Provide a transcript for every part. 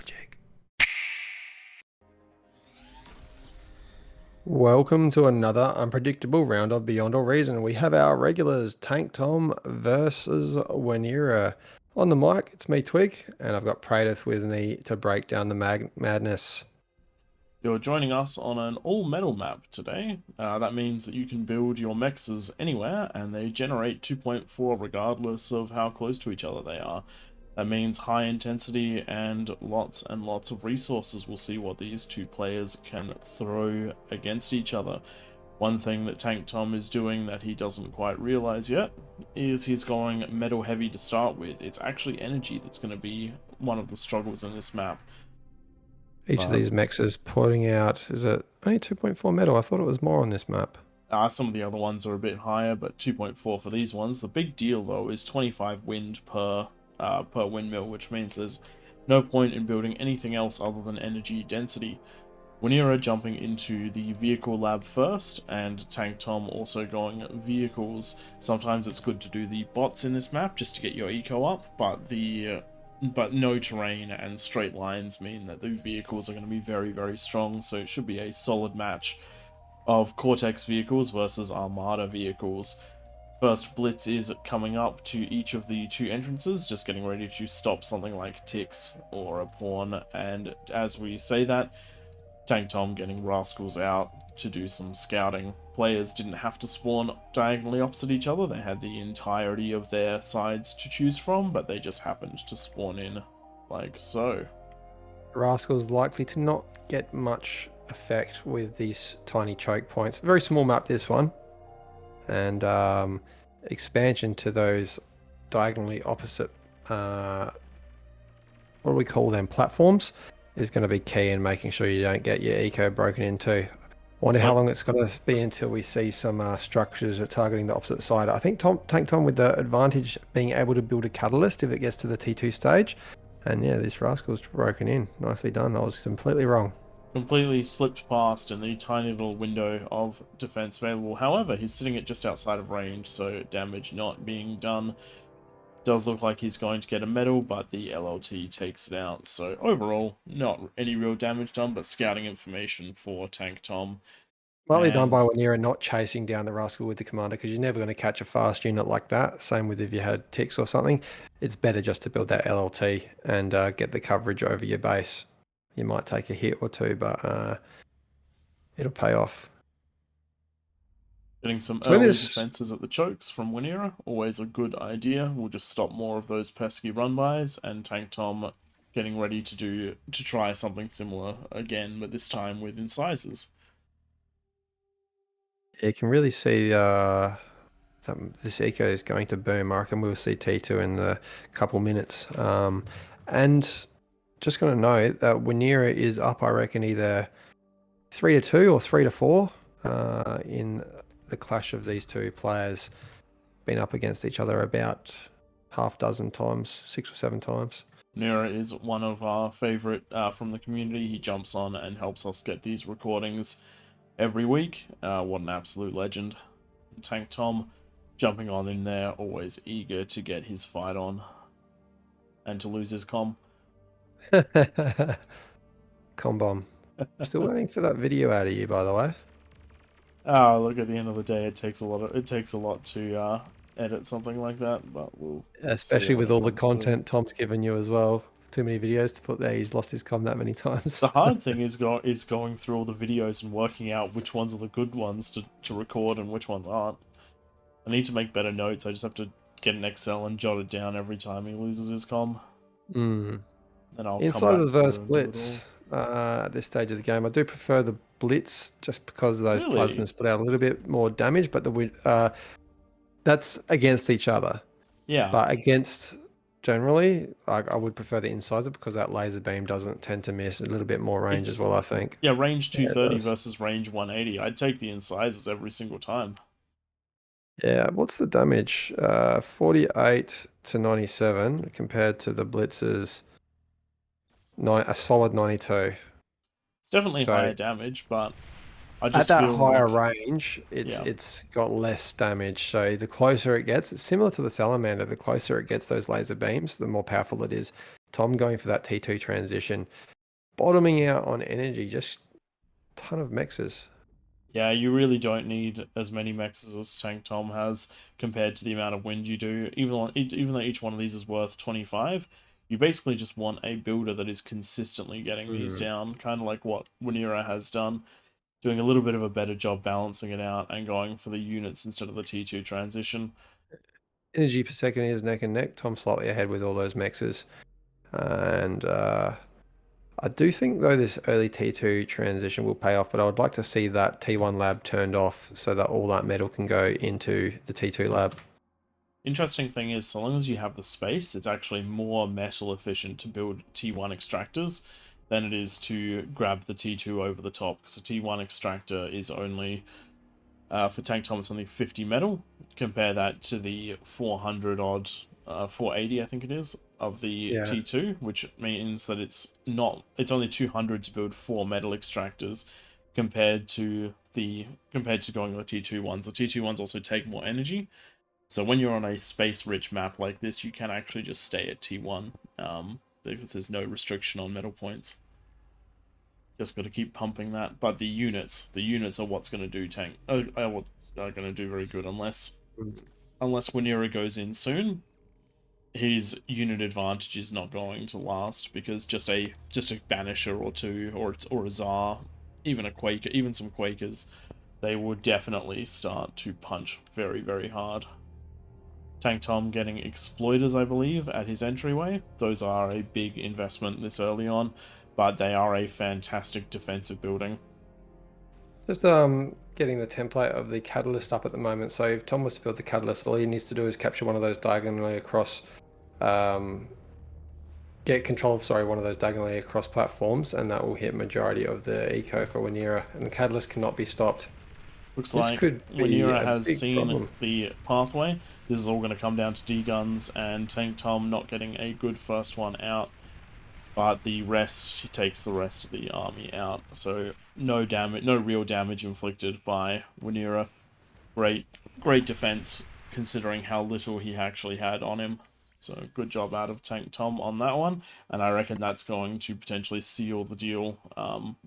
AllReasonNoLogic. Welcome to another unpredictable round of Beyond All Reason. We have our regulars, TankTom versus Wennira. On the mic, it's me, Twig, and I've got Pradith with me to break down the madness. You're joining us on an all-metal map today. That means that you can build your mexes anywhere, and they generate 2.4 regardless of how close to each other they are. That means high intensity and lots of resources. We'll see what these two players can throw against each other. One thing that TankTom is doing that he doesn't quite realize yet is he's going metal heavy to start with. It's actually energy that's going to be one of the struggles in this map. Each of these mechs is putting out, is it only 2.4 metal? I thought it was more on this map. Some of the other ones are a bit higher, but 2.4 for these ones. The big deal, though, is 25 wind per windmill, which means there's no point in building anything else other than energy density. Wennira jumping into the vehicle lab first, and TankTom also going vehicles. Sometimes it's good to do the bots in this map just to get your eco up, but no terrain and straight lines mean that the vehicles are going to be very strong, so it should be a solid match of Cortex vehicles versus Armada vehicles. First blitz is coming up to each of the two entrances, just getting ready to stop something like ticks or a pawn, and as we say that, TankTom getting rascals out to do some scouting. Players didn't have to spawn diagonally opposite each other, they had the entirety of their sides to choose from, but they just happened to spawn in like so. Rascal's likely to not get much effect with these tiny choke points. Very small map, this one. And expansion to those diagonally opposite, what do we call them, platforms, is going to be key in making sure you don't get your eco broken into. Wonder how long it's going to be until we see some structures targeting the opposite side. I think TankTom with the advantage being able to build a catalyst if it gets to the T2 stage. And yeah, this rascal's broken in. Nicely done. I was completely wrong. Completely slipped past in the tiny little window of defense available. However, he's sitting at just outside of range, so damage not being done. Does look like he's going to get a medal, but the LLT takes it out. So overall, not any real damage done, but scouting information for TankTom. Slightly done by Wennira not chasing down the rascal with the commander, because you're never going to catch a fast unit like that. Same with if you had ticks or something. It's better just to build that LLT and get the coverage over your base. You might take a hit or two, but it'll pay off. Getting some early defenses at the chokes from Wennira, always a good idea. We'll just stop more of those pesky run-bys, and TankTom getting ready to try something similar again, but this time with incisors. You can really see this eco is going to boom. I reckon we'll see T2 in a couple minutes. And just going to note that Wennira is up, I reckon, either 3-2 or 3-4 in the clash of these two players. Been up against each other about half dozen times, 6 or 7 times. Wennira is one of our favorite from the community. He jumps on and helps us get these recordings every week. What an absolute legend. TankTom jumping on in there, always eager to get his fight on and to lose his com. Com bomb. Still waiting for that video out of you, by the way. Oh, look, at the end of the day, it takes a lot to edit something like that, but we'll especially with all the content Tom's given you as well. Too many videos to put there. He's lost his com that many times. The hard thing is going through all the videos and working out which ones are the good ones to record and which ones aren't. I need to make better notes. I just have to get an Excel and jot it down every time he loses his com. Mm. Then I'll Incisors versus Blitz at this stage of the game. I do prefer the Blitz just because those plasmas put out a little bit more damage, but that's against each other. Yeah. But against generally, I would prefer the Incisor because that laser beam doesn't tend to miss a little bit more range as well, I think. Yeah, range 230 versus range 180. I'd take the Incisors every single time. Yeah, what's the damage? 48 to 97 compared to the Blitz's a solid 92. It's definitely higher damage, but I At just that feel higher like, range, yeah, it's got less damage. So the closer it gets, it's similar to the salamander. The closer it gets those laser beams, the more powerful it is. Tom going for that T2 transition, bottoming out on energy, just ton of mexes. yeah, you really don't need as many mexes as TankTom has compared to the amount of wind you do. Even though each one of these is worth 25, you basically just want a builder that is consistently getting these Mm. down, kind of like what Wennira has done, doing a little bit of a better job balancing it out and going for the units instead of the T2 transition. Energy per second is neck and neck. Tom slightly ahead with all those mexes. And I do think, though, this early T2 transition will pay off, but I would like to see that T1 lab turned off so that all that metal can go into the T2 lab. Interesting thing is, so long as you have the space, it's actually more metal efficient to build T1 extractors than it is to grab the T2 over the top, because the T1 extractor is only, for TankTom, it's only 50 metal. Compare that to the 400 odd, 480 I think it is, of the Yeah. T2, which means that it's only 200 to build 4 metal extractors compared to going with the T2 ones. The T2 ones also take more energy, so when you're on a space-rich map like this, you can actually just stay at T1, because there's no restriction on metal points. Just got to keep pumping that. But the units are what's going to do are going to do very good unless Wennira goes in soon. His unit advantage is not going to last because just a banisher or two or a czar, even a quaker, even some quakers, they will definitely start to punch very very hard. TankTom getting exploiters, I believe, at his entryway. Those are a big investment this early on, but they are a fantastic defensive building. Just getting the template of the catalyst up at the moment. So if Tom was to build the catalyst, all he needs to do is capture one of those diagonally across, um, get control of, sorry, one of those diagonally across platforms, and that will hit majority of the eco for Wennira, and the catalyst cannot be stopped. Looks This like could be Wennira a has big seen problem. the pathway. This is all going to come down to D-guns and TankTom not getting a good first one out. But the rest, he takes the rest of the army out. So no damage, no real damage inflicted by Wennira. Great defense considering how little he actually had on him. So good job out of TankTom on that one, and I reckon that's going to potentially seal the deal.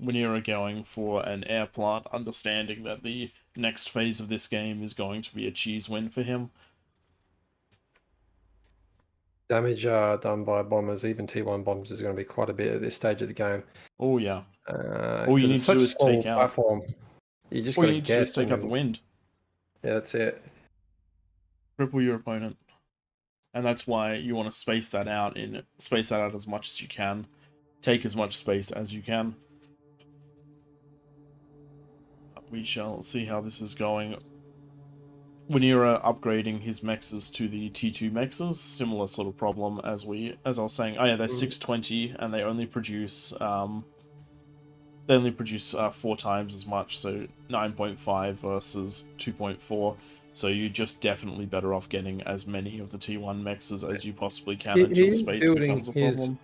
Wennira going for an air plant, understanding that the next phase of this game is going to be a cheese win for him. Damage done by bombers, even T1 bombers, is going to be quite a bit at this stage of the game. Oh yeah, all you Because need it's to do such a is take small out. platform. You just All got you to need to do is get, and take out the then, wind, yeah, that's it. cripple your opponent, and that's why you want to space that out as much as you can. Take as much space as you can. We shall see how this is going. Wennira upgrading his mexes to the T2 mexes, similar sort of problem as I was saying. Oh yeah, they're Mm. 620 and they only produce 4 times as much, so 9.5 versus 2.4. So you're just definitely better off getting as many of the T1 mexes as you possibly can He until is space building becomes a his problem.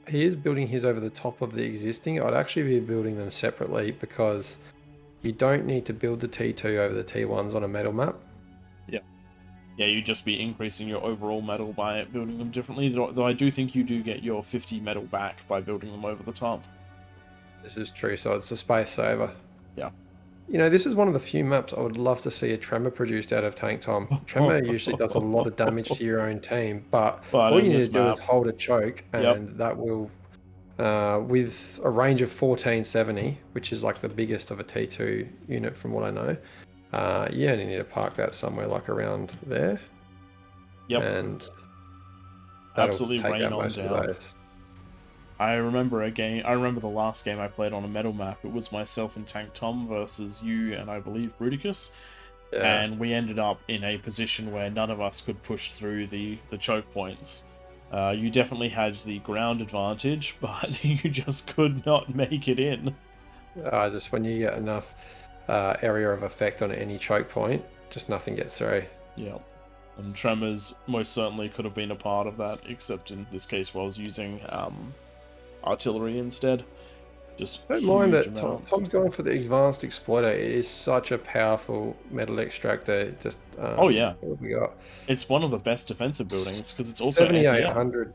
he is building his over the top of the existing. I'd actually be building them separately because you don't need to build the T2 over the T1s on a metal map. Yeah. Yeah, you'd just be increasing your overall metal by building them differently, though I do think you do get your 50 metal back by building them over the top. This is true, so it's a space saver. Yeah. You know, this is one of the few maps I would love to see a Tremor produced out of TankTom. Tremor usually does a lot of damage to your own team, but But all in you need to this do is map, hold a choke, yep, and that will, with a range of 1470, which is like the biggest of a T2 unit from what I know, you only need to park that somewhere like around there, yep, and that'll absolutely take rain out on most of down. those. I remember the last game I played on a metal map. It was myself and TankTom versus you and I believe Bruticus, Yeah. and we ended up in a position where none of us could push through the choke points. You definitely had the ground advantage, but you just could not make it in. Just when you get enough area of effect on any choke point, just nothing gets through. Yeah. And Tremors most certainly could have been a part of that, except in this case where I was using artillery instead. Just Don't mind huge it. amounts. Tom's going for the advanced exploiter. It is such a powerful metal extractor. Just Oh yeah, what have we got? it's one of the best defensive buildings because it's also anti-air. 7,800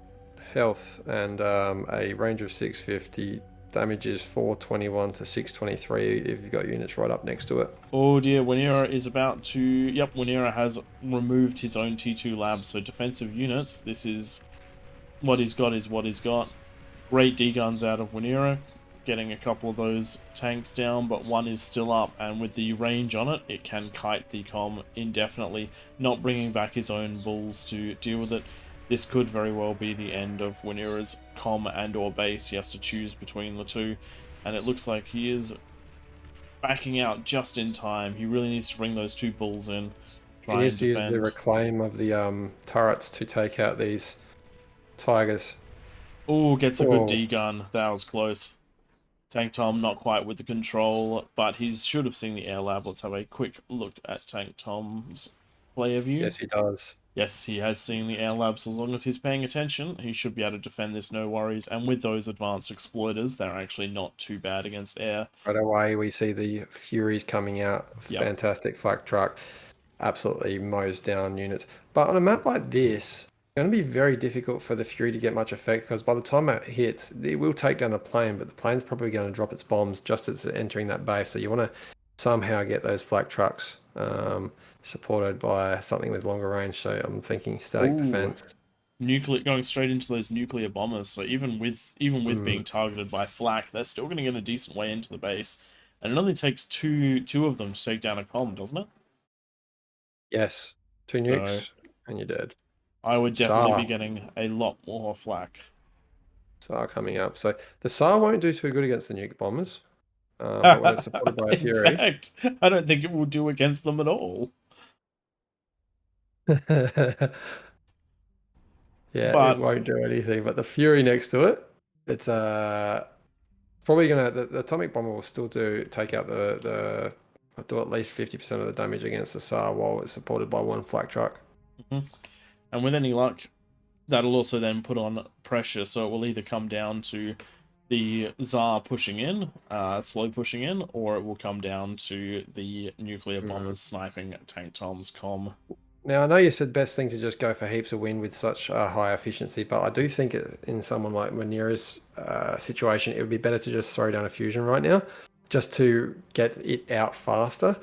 health and a range of 650. Damage is 421 to 623 if you've got units right up next to it. Oh dear, Wennira is about to... Yep, Wennira has removed his own T2 lab, so defensive units, this is... What he's got is what he's got. Great D-guns out of Wennira, getting a couple of those tanks down, but one is still up, and with the range on it, it can kite the comm indefinitely, not bringing back his own bulls to deal with it. This could very well be the end of Wennira's comm and or base. He has to choose between the two, and it looks like he is backing out just in time. He really needs to bring those two bulls in, He try needs and to use the defend. reclaim of the turrets to take out these tigers. Oh, gets a good Oh, D-gun. That was close. TankTom not quite with the control, but he should have seen the air lab. Let's have a quick look at TankTom's player view. yes, he does. Yes, he has seen the air labs. As long as he's paying attention, he should be able to defend this, no worries. And with those advanced exploiters, they're actually not too bad against air. Right away, we see the Furies coming out. Yep. Fantastic flak truck. Absolutely mows down units. But on a map like this, it's going to be very difficult for the Fury to get much effect because by the time it hits, it will take down the plane, but the plane's probably going to drop its bombs just as it's entering that base. So you want to somehow get those flak trucks supported by something with longer range. So I'm thinking static Ooh, defense. nuclear going straight into those nuclear bombers. So even with being targeted by flak, they're still going to get a decent way into the base. And it only takes two of them to take down a comm, doesn't it? Yes, two So nukes and you're dead. I would definitely be SAR. getting a lot more flak. SAR coming up. So the SAR won't do too good against the nuke bombers. But when it's supported by a In Fury, fact, I don't think it will do against them at all. yeah, it But won't do anything. But the Fury next to it, it's probably gonna the atomic bomber will still take out the do at least 50% of the damage against the SAR while it's supported by one flak truck. and with any luck, that'll also then put on pressure, so it will either come down to the Tsar pushing in, slow pushing in, or it will come down to the nuclear bombers sniping Tank Tom's comm. Now I know you said best thing to just go for heaps of wind with such high efficiency, but I do think in someone like Wennira's situation, it would be better to just throw down a fusion right now, just to get it out faster.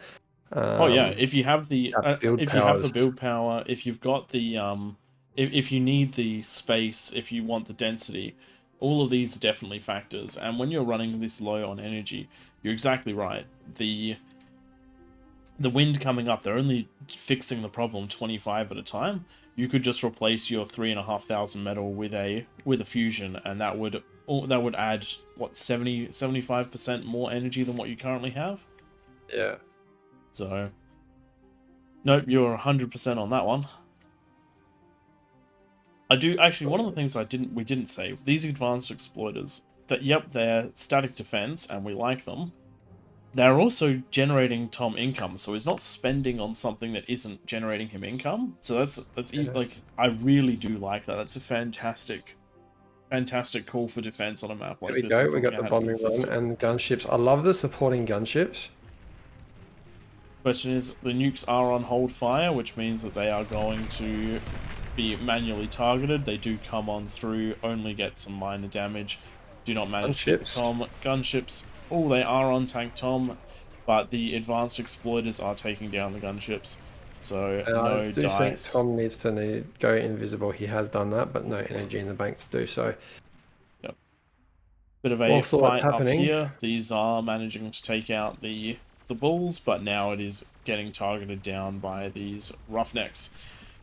Oh yeah, Um, if you have the build if you have the powers. build power, if you've got the if you need the space, if you want the density, all of these are definitely factors. And when you're running this low on energy, you're exactly right. The wind coming up, they're only fixing the problem 25 at a time. You could just replace your 3,500 metal with a fusion, and that would add what 75% more energy than what you currently have. Yeah. So nope, you're 100% on that one. I do actually, one of the things we didn't say, these advanced exploiters, that yep, they're static defense and we like them. They're also generating Tom income, so he's not spending on something that isn't generating him income. So Yeah. like, I really do like that. That's a fantastic call for defense on a map There like we this, and go. We something got I the hadn't bombing run considered. and gunships. I love the supporting gunships. Question is, the nukes are on hold fire, which means that they are going to be manually targeted. They do come on through, only get some minor damage, do not manage to get the Gunships. comm. Gunships, oh, they are on TankTom, but the advanced exploiters are taking down the gunships, so And I no do think dice. Tom needs to go invisible. He has done that, but no energy in the bank to do so. Yep. Bit of a Whilst all that's fight up happening, here. These are managing to take out the bulls, but now it is getting targeted down by these roughnecks.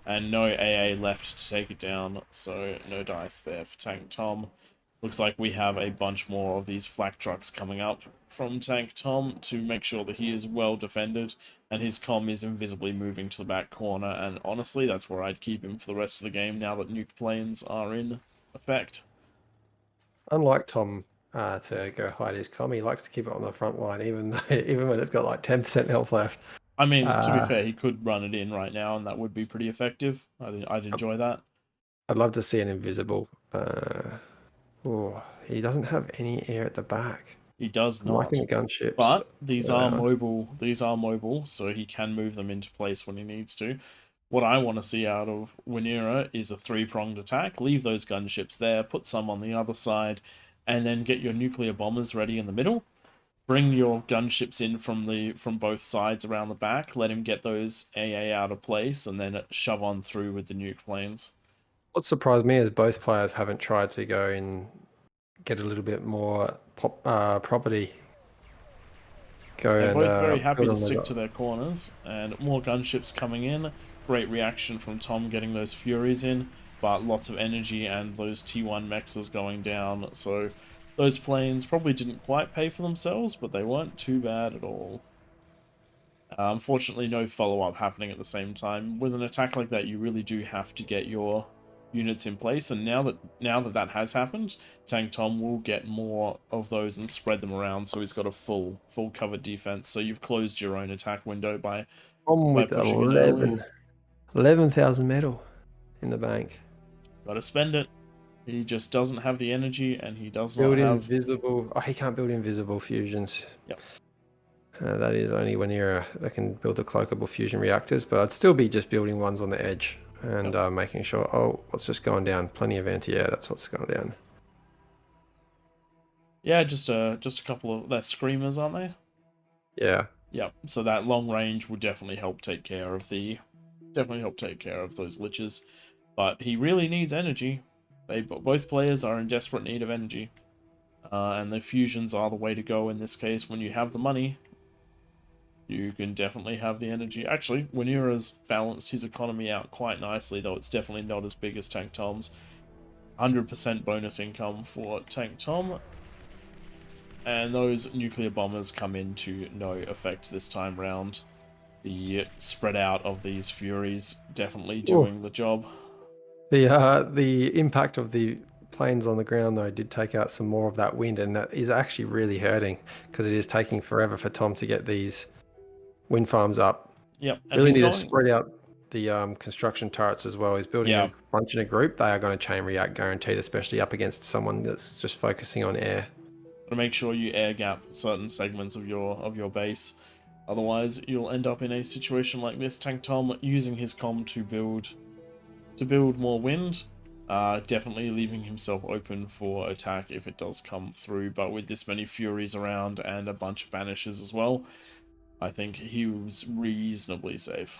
And no AA left to take it down, so no dice there for Tank Tom. Looks like we have a bunch more of these flak trucks coming up from Tank Tom to make sure that he is well defended, and his comm is invisibly moving to the back corner, and honestly, that's where I'd keep him for the rest of the game now that nuke planes are in effect. unlike Tom to go hide his comm, he likes to keep it on the front line, even when it's got like 10% health left. I mean, to be Uh, fair, he could run it in right now, and that would be pretty effective. I'd enjoy that. I'd love to see an invisible. Oh, he doesn't have any air at the back. He does I'm liking not. the gunships. But these There they are are. mobile. These are mobile, so he can move them into place when he needs to. What I want to see out of Wennira is a three-pronged attack. Leave those gunships there, put some on the other side, and then get your nuclear bombers ready in the middle. Bring your gunships in from both sides around the back. Let him get those AA out of place, and then shove on through with the nuke planes. What surprised me is both players haven't tried to go and get a little bit more property. Go They're and both very happy build to on stick to the. their corners, and more gunships coming in. Great reaction from Tom getting those Furies in, but lots of energy and those T1 mexes going down, so those planes probably didn't quite pay for themselves, but they weren't too bad at all. Unfortunately, no follow-up happening at the same time. With an attack like that, you really do have to get your units in place, and now that has happened, TankTom will get more of those and spread them around, so he's got a full covered defense. So you've closed your own attack window by Bomb with pushing in early. 11,000 metal in the bank. Got to spend it. He just doesn't have the energy, and he does not Build have. invisible. Oh, he can't build invisible fusions. Yep. That is only Wennira that can build the cloakable fusion reactors, but I'd still be just building ones on the edge and Yep. making sure, oh, what's just going down? Plenty of anti-air, that's what's going down. Yeah, just a couple of they're screamers, aren't they? Yeah. Yep. So that long range will definitely help take care of those liches. But he really needs energy. Both players are in desperate need of energy. And the fusions are the way to go in this case. When you have the money, you can definitely have the energy. Actually, Wennira's balanced his economy out quite nicely, though it's definitely not as big as TankTom's. 100% bonus income for TankTom. And those nuclear bombers come into no effect this time round. The spread out of these Furies definitely doing the job. The impact of the planes on the ground though did take out some more of that wind, and that is actually really hurting because it is taking forever for Tom to get these wind farms up. Yep, and Really he's need to going. spread out the construction turrets as well. He's building a Yeah, bunch in a group. They are going to chain react guaranteed, especially up against someone that's just focusing on air. to make sure you air gap certain segments of your base. Otherwise, you'll end up in a situation like this. TankTom using his comm to build more wind, definitely leaving himself open for attack if it does come through. But with this many Furies around and a bunch of Banishes as well, I think he was reasonably safe.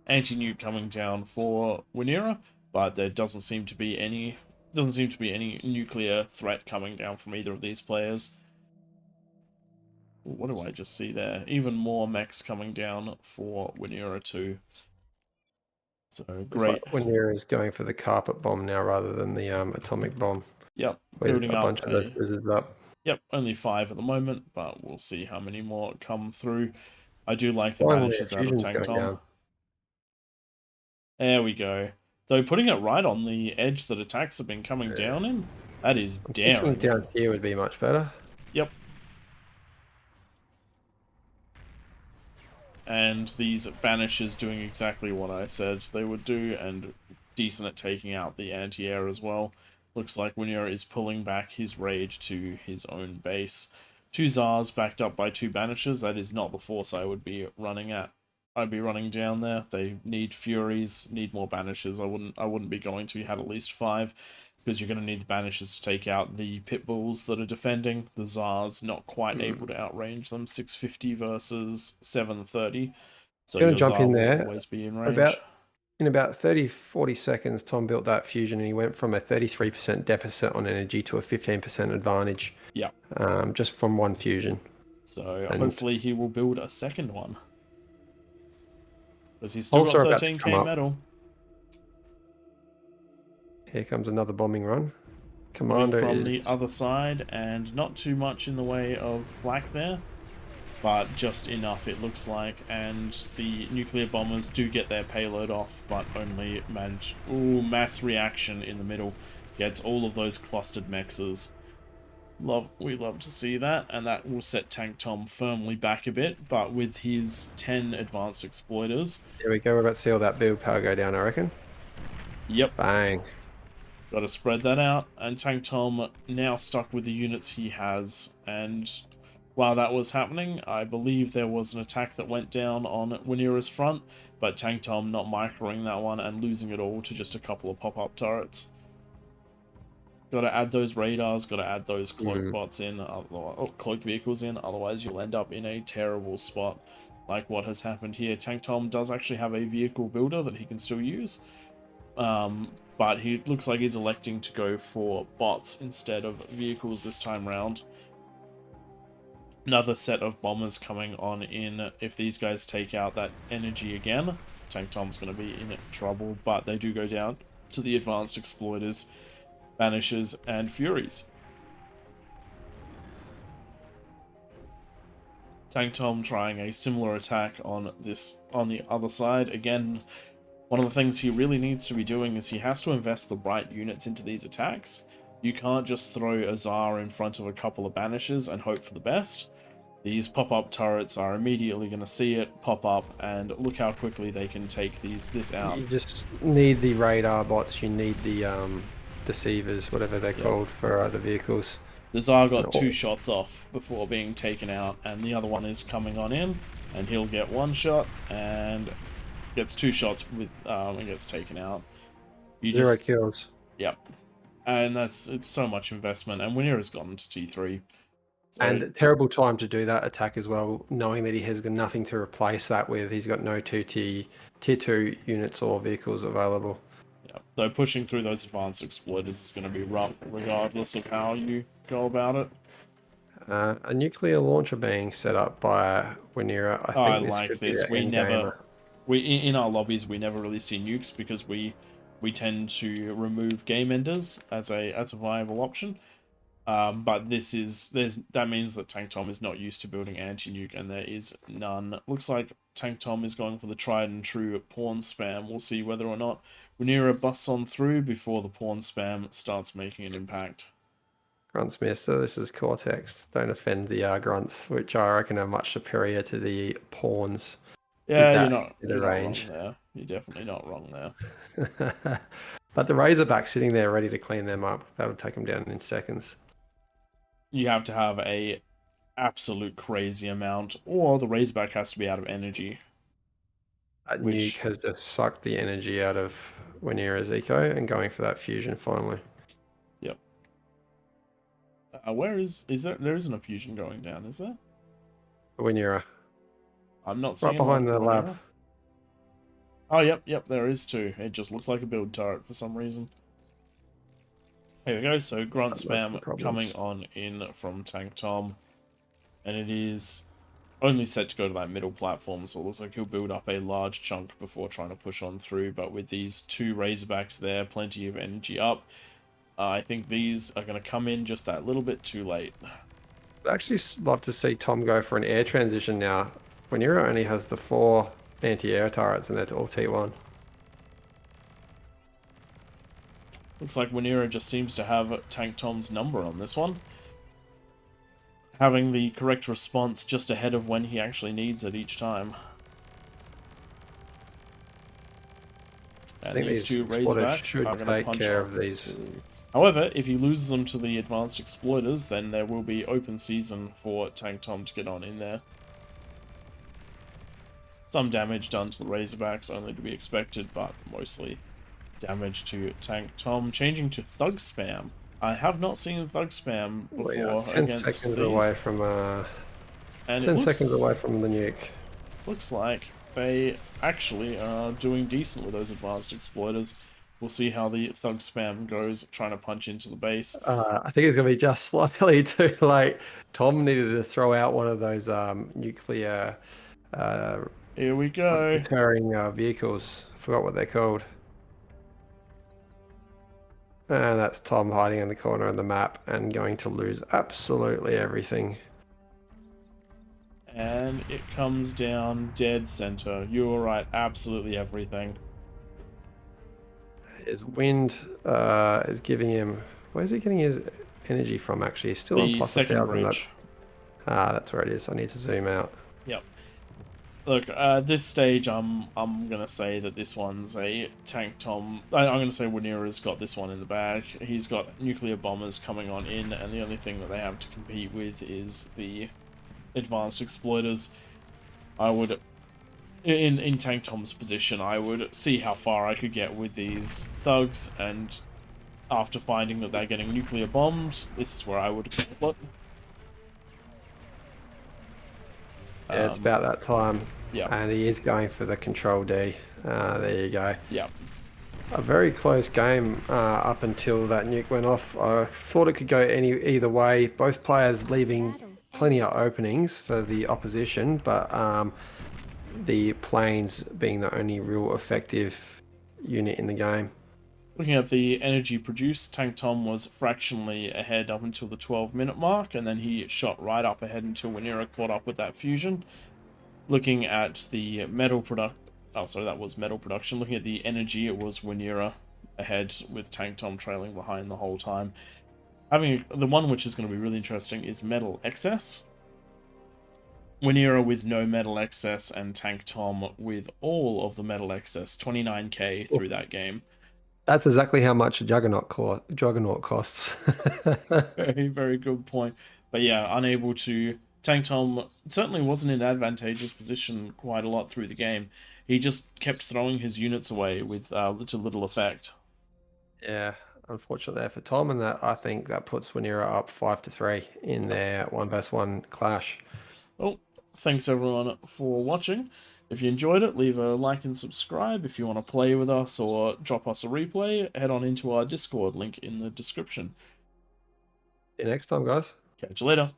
Anti-nuke coming down for Wennira, but there doesn't seem to be any nuclear threat coming down from either of these players. What do I just see there? Even more mechs coming down for Wennira too. So Looks like great. Wennira is going for the carpet bomb now rather than the atomic bomb Yep, with building a up bunch of those a. blizzards up. Yep, only 5 at the moment, but we'll see how many more come through. I do like the Finally, a banishes out of fusion's going TankTom. down. There we go. Though putting it right on the edge that attacks have been coming down in, that is I'm thinking daring. down here would be much better. Yep. And these banishes doing exactly what I said they would do, and decent at taking out the anti-air as well. Looks like Wennira is pulling back his raid to his own base. 2 Zars backed up by 2 banishes. That is not the force I would be running at. I'd be running down there. They need Furies, need more banishes. I wouldn't be going to. You had at least 5. Because you're going to need the banishes to take out the pit bulls that are defending. The Tsar's not quite able to outrange them. 650 versus 730. So Going to your jump Tsar in will there. always be in range. About in about 30-40 seconds, Tom built that fusion and he went from a 33% deficit on energy to a 15% advantage. Yeah. Just from one fusion. So And hopefully he will build a second one. Because he's still also got about to come 13k up. metal. Here comes another bombing run. Coming Commander from is the other side, and not too much in the way of flak there. But just enough, it looks like, and the nuclear bombers do get their payload off, but only manage. Ooh, mass reaction in the middle gets all of those clustered mexes. We love to see that, and that will set TankTom firmly back a bit. But with his 10 advanced exploiters, There we go. We're about to see all that build power go down, I reckon. yep, Bang. Got to spread that out, and TankTom now stuck with the units he has, and while that was happening, I believe there was an attack that went down on Wennira's front, but TankTom not microing that one and losing it all to just a couple of pop-up turrets. Got to add those radars, got to add those cloak bots in, cloak vehicles in, otherwise you'll end up in a terrible spot like what has happened here. TankTom does actually have a vehicle builder that he can still use, but he looks like he's electing to go for bots instead of vehicles this time round. Another set of bombers coming on in. If these guys take out that energy again, TankTom's going to be in trouble, but they do go down to the advanced exploiters, banishers, and furies. TankTom trying a similar attack on the other side. Again, one of the things he really needs to be doing is he has to invest the right units into these attacks. You can't just throw a Tsar in front of a couple of banishers and hope for the best. These pop-up turrets are immediately going to see it pop up, and look how quickly they can take this out. You just need the radar bots. You need the deceivers, whatever they're called, for the vehicles. The Tsar got 2 shots off before being taken out, and the other one is coming on in, and he'll get 1 shot and gets 2 shots with and gets taken out. Zero kills. Yep. And it's so much investment, and Wennira's gotten to T3. So, and terrible time to do that attack as well, knowing that he has got nothing to replace that with. He's got no tier 2 units or vehicles available. Yeah, though pushing through those advanced exploiters is going to be rough, regardless of how you go about it. A nuclear launcher being set up by Wennira. I think this. We in our lobbies we never really see nukes because we tend to remove game enders as a viable option. But that means that TankTom is not used to building anti-nuke, and there is none. Looks like TankTom is going for the tried and true pawn spam. We'll see whether or not Wennira busts on through before the pawn spam starts making an impact. Grunts miss, so this is Cortex. Don't offend the grunts, which I reckon are much superior to the pawns. Yeah, you're not wrong there. You're definitely not wrong there. But the Razorback sitting there ready to clean them up. That'll take them down in seconds. You have to have a absolute crazy amount, or the Razorback has to be out of energy. That nuke has just sucked the energy out of Wennira's eco and going for that fusion finally. Yep. Where is there? There isn't a fusion going down, is there? Wennira. I'm not seeing right behind the lab. Oh, yep, there is 2. It just looked like a build turret for some reason. Here we go, so grunt spam coming on in from TankTom. And it is only set to go to that middle platform, so it looks like he'll build up a large chunk before trying to push on through. But with these 2 Razorbacks there, plenty of energy up, I think these are going to come in just that little bit too late. I'd actually love to see Tom go for an air transition now. Wennira only has the 4 anti-air turrets and they're all T1. Looks like Wennira just seems to have TankTom's number on this one. Having the correct response just ahead of when he actually needs it each time. And these 2 Razorbacks should are going to punch care of these. However, if he loses them to the advanced exploiters, then there will be open season for TankTom to get on in there. Some damage done to the Razorbacks, only to be expected, but mostly damage to TankTom. Changing to Thug Spam. I have not seen Thug Spam before. 10 seconds away from 10 seconds away from the nuke. Looks like they actually are doing decent with those advanced exploiters. We'll see how the Thug Spam goes, trying to punch into the base. I think it's going to be just slightly too late. Tom needed to throw out one of those nuclear... here we go. Deterring vehicles. I forgot what they're called. And that's Tom hiding in the corner of the map and going to lose absolutely everything. And it comes down dead center. You were right, absolutely everything. His wind is giving him... Where's he getting his energy from, actually? He's still on plus 1,000. That's where it is. I need to zoom out. Yep. Look, at this stage, I'm gonna say that this one's a TankTom. I'm gonna say Wennira's got this one in the bag. He's got nuclear bombers coming on in, and the only thing that they have to compete with is the advanced exploiters. I would, in TankTom's position, I would see how far I could get with these thugs, and after finding that they're getting nuclear bombed, this is where I would call it. Yeah, it's about that time. Yeah, And he is going for the control D. There you go. yeah. A very close game up until that nuke went off. I thought it could go either way. Both players leaving plenty of openings for the opposition, but the planes being the only real effective unit in the game. Looking at the energy produced, TankTom was fractionally ahead up until the 12-minute mark, and then he shot right up ahead until Wennira caught up with that fusion. Looking at the metal product, oh sorry, that was metal production. Looking at the energy, it was Wennira ahead with TankTom trailing behind the whole time. The one which is going to be really interesting is metal excess. Wennira with no metal excess and TankTom with all of the metal excess, 29k through that game. That's exactly how much a Juggernaut costs. Very, very good point. But yeah, unable to. TankTom certainly wasn't in an advantageous position quite a lot through the game. He just kept throwing his units away with to little effect. Yeah, unfortunately there for Tom, and that I think that puts Wennira up 5-3 in their 1 vs 1 clash. Well, thanks everyone for watching. If you enjoyed it, leave a like and subscribe. If you want to play with us or drop us a replay, head on into our Discord, link in the description. See you next time, guys. Catch you later.